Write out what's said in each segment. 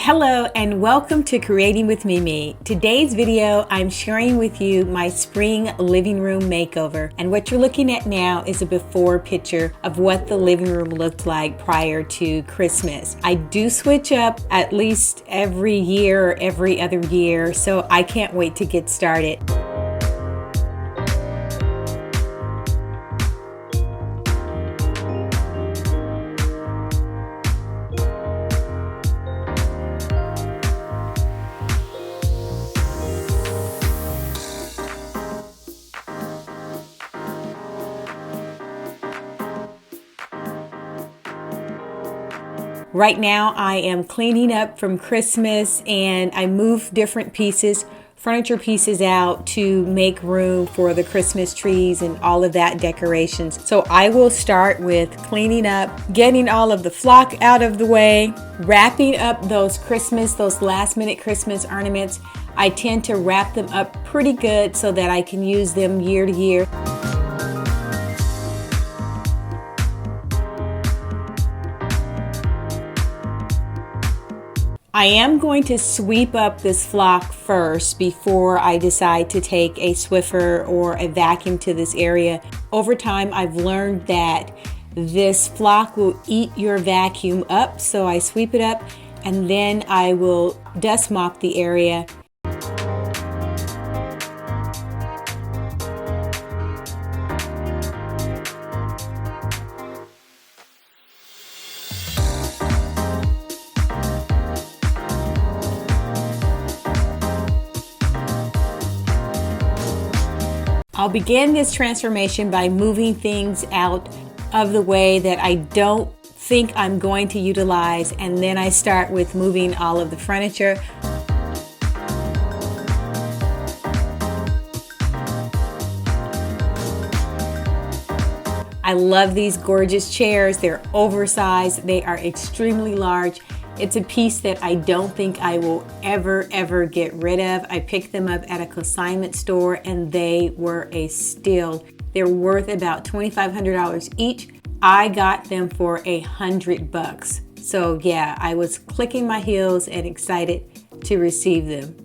Hello and welcome to Creating with Mimi. Today's video, I'm sharing with you my spring living room makeover. And what you're looking at now is a before picture of what the living room looked like prior to Christmas. I do switch up at least every year or every other year, so I can't wait to get started. Right now I am cleaning up from Christmas and I moved different pieces, furniture pieces out to make room for the Christmas trees and all of that decorations. So I will start with cleaning up, getting all of the flock out of the way, wrapping up those last minute Christmas ornaments. I tend to wrap them up pretty good so that I can use them year to year. I am going to sweep up this flock first before I decide to take a Swiffer or a vacuum to this area. Over time, I've learned that this flock will eat your vacuum up, so I sweep it up and then I will dust mop the area. I'll begin this transformation by moving things out of the way that I don't think I'm going to utilize, and then I start with moving all of the furniture. I love these gorgeous chairs. They're oversized. They are extremely large. It's a piece that I don't think I will ever get rid of. I picked them up at a consignment store and they were a steal. They're worth about $2,500 each. I got them for $100. So yeah, I was clicking my heels and excited to receive them.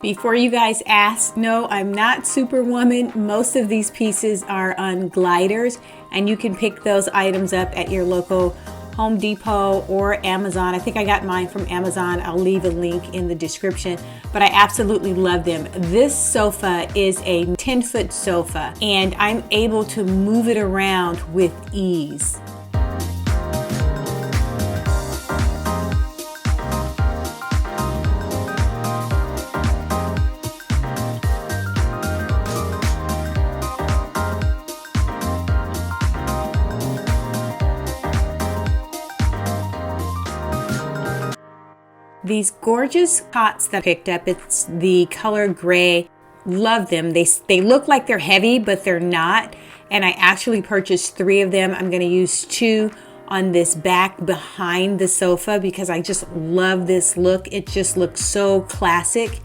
Before you guys ask, no, I'm not Superwoman. Most of these pieces are on gliders and you can pick those items up at your local Home Depot or Amazon. I think I got mine from Amazon. I'll leave a link in the description, but I absolutely love them. This sofa is a 10-foot sofa and I'm able to move it around with ease. These gorgeous cots that I picked up, it's the color gray. Love them. They look like they're heavy, but they're not. And I actually purchased 3 of them. I'm going to use 2 on this back behind the sofa because I just love this look. It just looks so classic.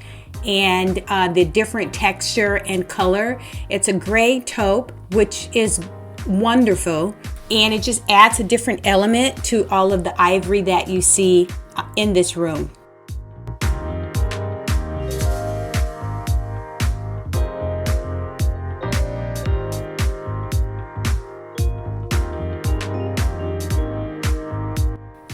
And the different texture and color. It's a gray taupe, which is wonderful. And it just adds a different element to all of the ivory that you see in this room.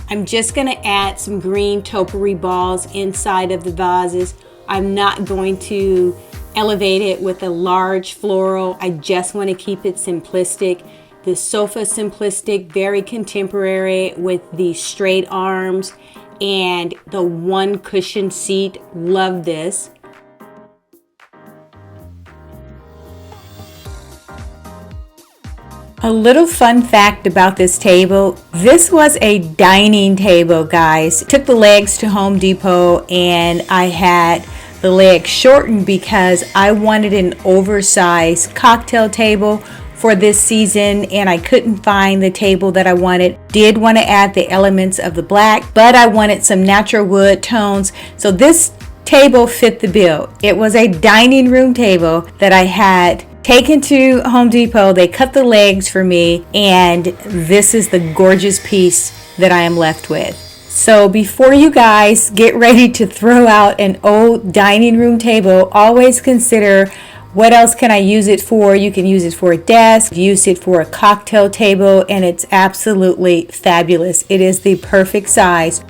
I'm just going to add some green topiary balls inside of the vases. I'm not going to elevate it with a large floral. I just want to keep it simplistic. The sofa simplistic, very contemporary with the straight arms and the one cushion seat. Love this. A little fun fact about this table, this was a dining table, guys. Took the legs to Home Depot and I had the legs shortened because I wanted an oversized cocktail table for this season and I couldn't find the table that I wanted. Did want to add the elements of the black, but I wanted some natural wood tones. So this table fit the bill. It was a dining room table that I had taken to Home Depot. They cut the legs for me and this is the gorgeous piece that I am left with. So before you guys get ready to throw out an old dining room table, always consider what else can I use it for. You can use it for a desk, use it for a cocktail table, and it's absolutely fabulous. It is the perfect size.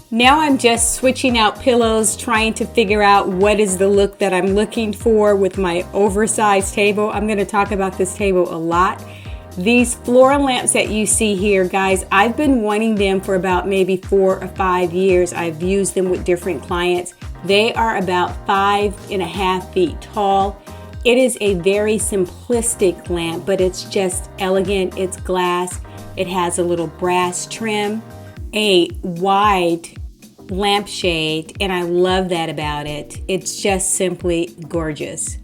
Now I'm just switching out pillows, trying to figure out what is the look that I'm looking for with my oversized table. I'm going to talk about this table a lot. These floor lamps that you see here, guys, I've been wanting them for about maybe 4 or 5 years. I've used them with different clients. They are about 5.5 feet tall. It is a very simplistic lamp, but it's just elegant. It's glass. It has a little brass trim, a wide lampshade, and I love that about it. It's just simply gorgeous.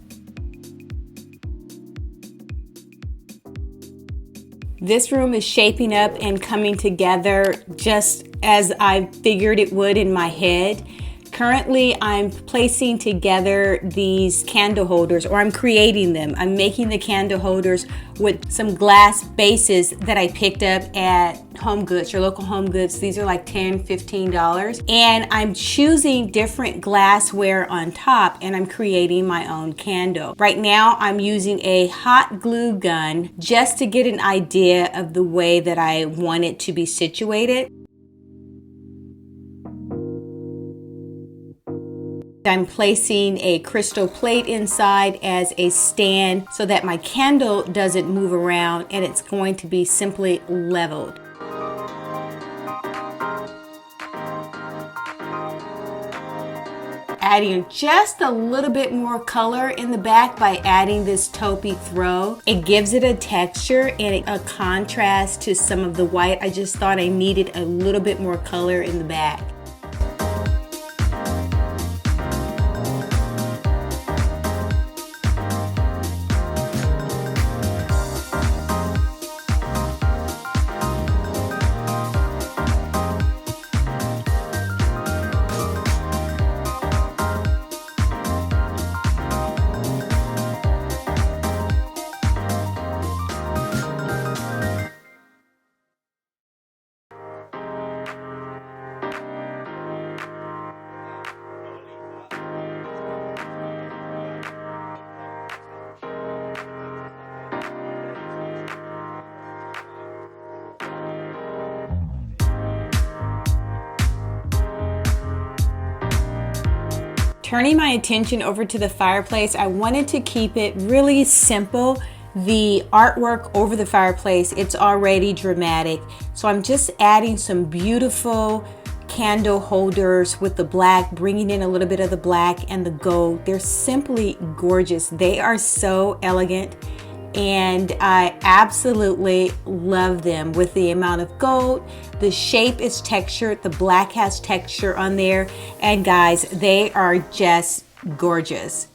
This room is shaping up and coming together just as I figured it would in my head. Currently, I'm placing together these candle holders, or I'm creating them. I'm making the candle holders with some glass bases that I picked up at Home Goods, your local Home Goods. These are like $10, $15. And I'm choosing different glassware on top and I'm creating my own candle. Right now, I'm using a hot glue gun just to get an idea of the way that I want it to be situated. I'm placing a crystal plate inside as a stand so that my candle doesn't move around and it's going to be simply leveled. Adding just a little bit more color in the back by adding this taupey throw. It gives it a texture and a contrast to some of the white. I just thought I needed a little bit more color in the back. Turning my attention over to the fireplace, I wanted to keep it really simple. The artwork over the fireplace, it's already dramatic. So I'm just adding some beautiful candle holders with the black, bringing in a little bit of the black and the gold. They're simply gorgeous. They are so elegant. And I absolutely love them with the amount of gold. The shape is textured, the black has texture on there, and guys, they are just gorgeous.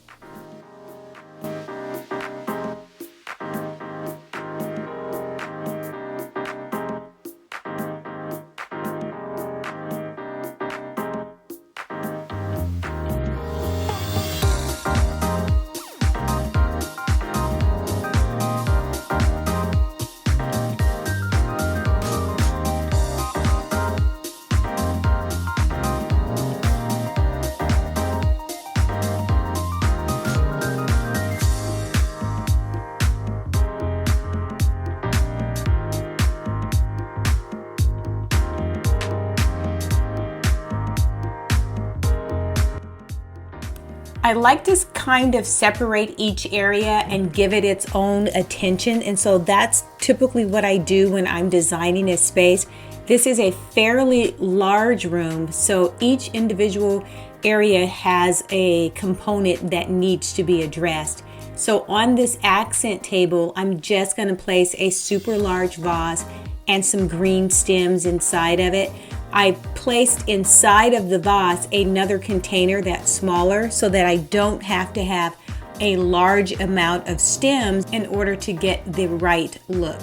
I like to kind of separate each area and give it its own attention. And so that's typically what I do when I'm designing a space. This is a fairly large room, so each individual area has a component that needs to be addressed. So on this accent table, I'm just going to place a super large vase and some green stems inside of it. I placed inside of the vase another container that's smaller so that I don't have to have a large amount of stems in order to get the right look.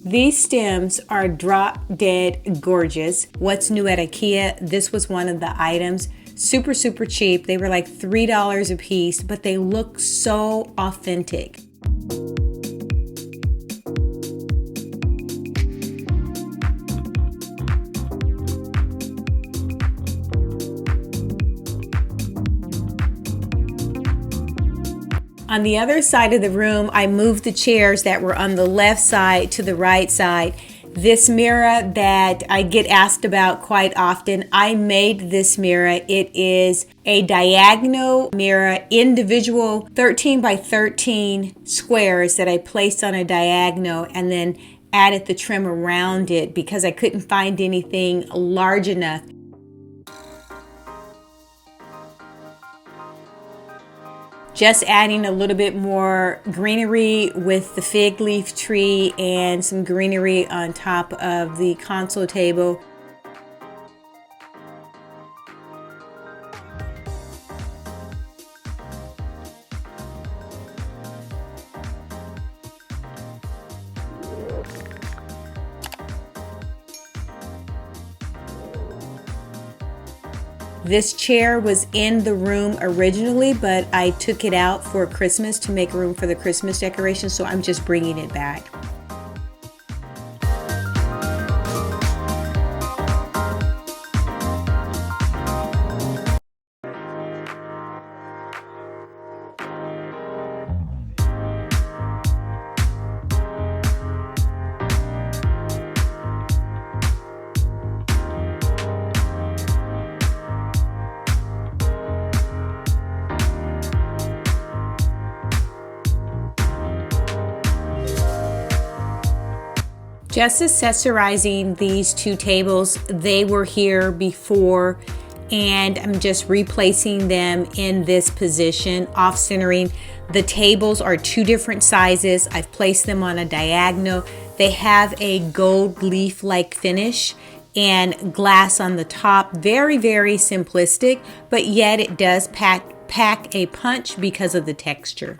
These stems are drop dead gorgeous. What's new at IKEA? This was one of the items. Super, super cheap. They were like $3 a piece, but they look so authentic. On the other side of the room, I moved the chairs that were on the left side to the right side. This mirror that I get asked about quite often, I made this mirror. It is a diagonal mirror, individual 13 by 13 squares that I placed on a diagonal and then added the trim around it because I couldn't find anything large enough. Just adding a little bit more greenery with the fig leaf tree and some greenery on top of the console table. This chair was in the room originally, but I took it out for Christmas to make room for the Christmas decorations, so I'm just bringing it back. Just accessorizing these two tables. They were here before and I'm just replacing them in this position, off-centering. The tables are two different sizes. I've placed them on a diagonal. They have a gold leaf-like finish and glass on the top. Very, very simplistic, but yet it does pack a punch because of the texture.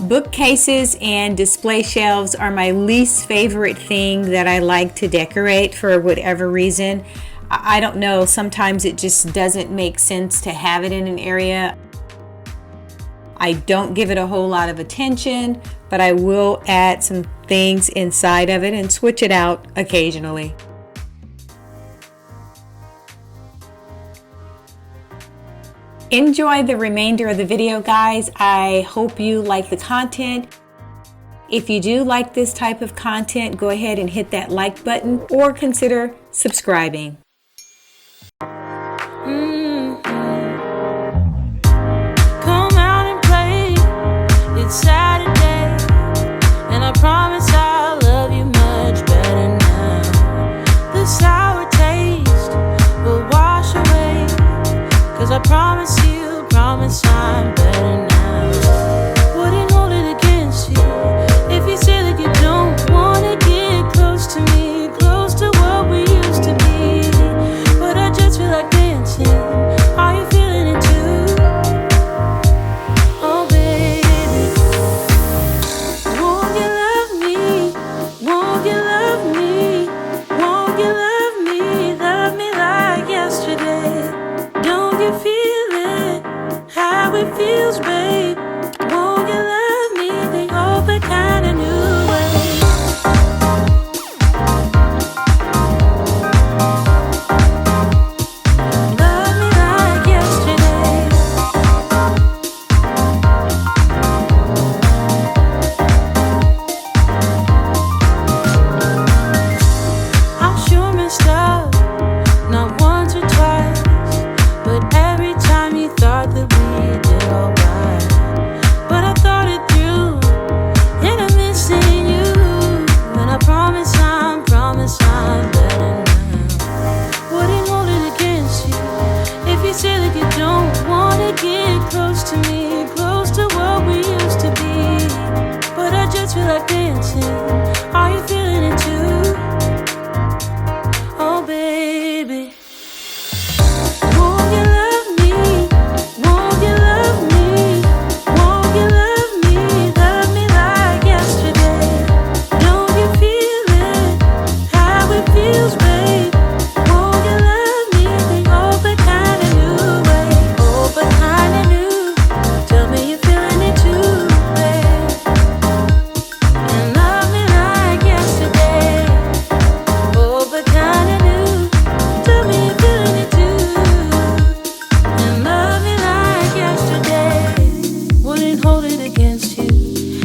Bookcases and display shelves are my least favorite thing that I like to decorate for whatever reason. I don't know, sometimes it just doesn't make sense to have it in an area. I don't give it a whole lot of attention, but I will add some things inside of it and switch it out occasionally. Enjoy the remainder of the video, guys. I hope you like the content. If you do like this type of content, go ahead and hit that like button or consider subscribing. Come out and play. It's Saturday, and I promise I'll love you much better now. The sour taste will wash away, 'cause I promise I'm better now. Wouldn't hold it against you if you say that you don't wanna get close to me, close to what we used to be. it feels, babe. Won't you love me the open kind of new way? Love me like yesterday. I'm sure messed up, not once or twice, but every time you thought that we did alright. But I thought it through, and I'm missing you. And I promise I'm better now. Wouldn't hold it against you if you say that you don't wanna get close to me, close to what we used to be. But I just feel like dancing. Are you feeling it too? Oh, baby. Won't you love me? Won't you love me? Won't you love me? Love me like yesterday. Don't you feel it? How it feels, babe. Won't you love me the open kind of new way? Open kind of new. Tell me you're feeling it too, babe. And love me like yesterday. Open kind of new. Tell me you're feeling it too. And love me like yesterday. Wouldn't hold it against you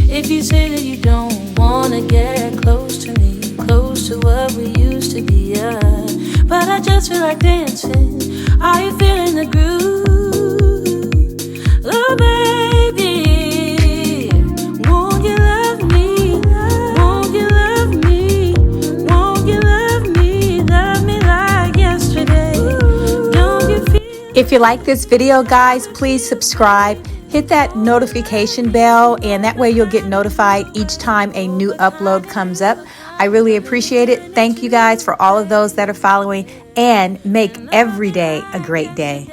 if you say that you don't wanna get close to me, close to what we used to be. But I just feel like dancing. Are you feeling the groove? Oh, baby. Won't you love me? Won't you love me? Won't you love me? Love me like yesterday. Don't you feel? If you like this video, guys, please subscribe. Hit that notification bell, and that way you'll get notified each time a new upload comes up. I really appreciate it. Thank you guys for all of those that are following, and make every day a great day.